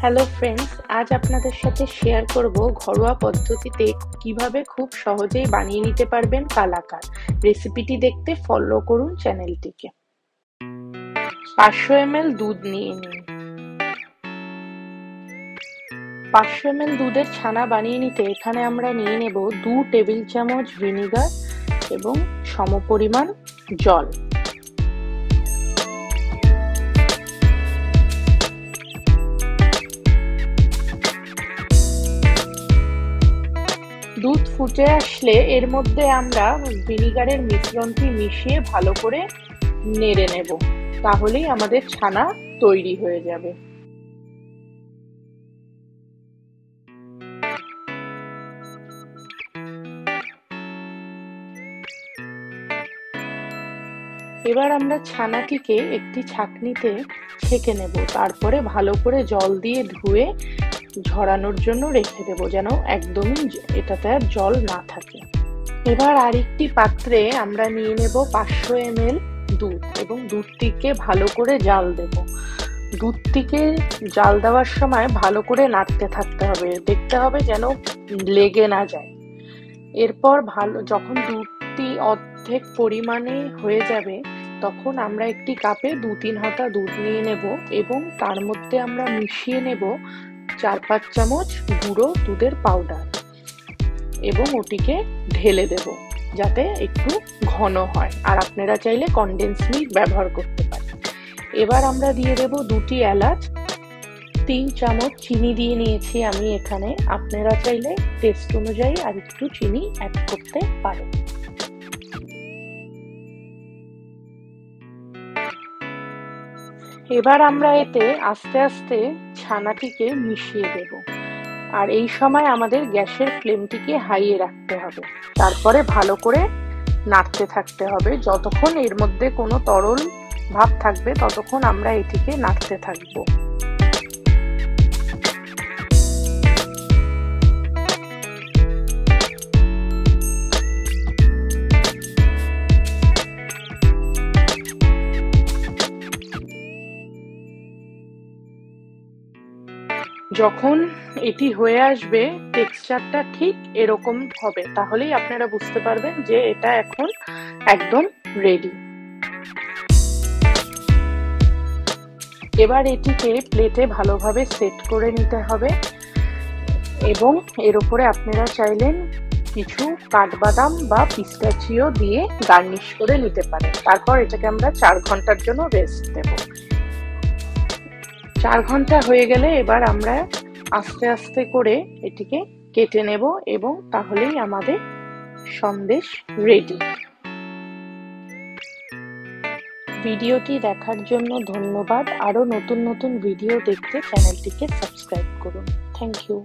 Hello friends, আজ আপনাদের সাথে শেয়ার করব ঘরোয়া পদ্ধতিতে কিভাবে খুব সহজেই বানিয়ে নিতে পারবেন কালাকাঁদ। রেসিপিটি দেখতে ফলো করুন চ্যানেলটিকে। 500 ml দুধ নিয়ে নিন। 500 ml দুধের ছানা বানিয়ে নিতে এখানে আমরা নিয়ে নেব 2 টেবিল চামচ ভিনিগার এবং সমপরিমাণ জল। দুধ ফুটে আসলে এর মধ্যে আমরা ভিনিগারের মিশ্রণটি মিশিয়ে ভালো করে নেড়ে নেব, তাহলেই আমাদের ছানা তৈরি হয়ে যাবে। এবার আমরা ছানাটিকে একটি ছাঁকনিতে ছেঁকে নেব, তারপরে ভালো করে জল দিয়ে ধুয়ে ঝরানোর জন্য রেখে দেব, যেন একদমই এটাতে আর জল না থাকে। এবার আরেকটি পাত্রে আমরা নিয়ে নেব 500 ml দুধ এবং দুধটিকে ভালো করে জাল দেব। দুধটিকে জাল দেওয়ার সময় ভালো করে নাড়তে থাকতে হবে, দেখতে হবে যেন লেগে না যায়। এরপর যখন দুধটি অর্ধেক পরিমাণে হয়ে যাবে, তখন আমরা একটি কাপে 2-3 হাতা দুধ নিয়ে নেব এবং তার মধ্যে আমরা মিশিয়ে নেব 4-5 চামচ গুঁড়ো দুধের পাউডার এবং ওটিকে ঢেলে দেব, যাতে একটু ঘন হয়। আর আপনারা চাইলে কনডেন্স মিল্ক ব্যবহার করতে পারেন। এবার আমরা দিয়ে দেব 2টি এলাচ, 3 চামচ চিনি দিয়ে নিয়েছি আমি এখানে। আপনারা চাইলে টেস্ট অনুযায়ী আর একটু চিনি অ্যাড করতে পারেন। এবার আমরা এতে আস্তে আস্তে ছানাটিকে মিশিয়ে দেব, আর এই সময় আমাদের গ্যাসের ফ্লেমটিকে হাইয়ে রাখতে হবে। তারপরে ভালো করে নাড়তে থাকতে হবে, যতক্ষণ এর মধ্যে কোনো তরল ভাব থাকবে ততক্ষণ আমরা এটিকে নাড়তে থাকবো। যখন এটি হয়ে আসবে, টেক্সচারটা ঠিক এরকম হবে, তাহলেই আপনারা বুঝতে পারবেন যে এটা এখন একদম রেডি। এবার এটিকে প্লেটে ভালোভাবে সেট করে নিতে হবে এবং এর উপরে আপনারা চাইলেন কিছু কাঠবাদাম বা পিস্তাচিও দিয়ে গার্নিশ করে নিতে পারেন। তারপর এটাকে আমরা 4 ঘন্টার জন্য রেস্ট দেব। 4 ঘন্টা হয়ে গেলে এবার আমরা আস্তে আস্তে করে এটিকে কেটে নেব এবং তাহলেই আমাদের সন্দেশ রেডি। ভিডিওটি দেখার জন্য ধন্যবাদ। আরো নতুন নতুন ভিডিও দেখতে চ্যানেলটিকে সাবস্ক্রাইব করুন। Thank you.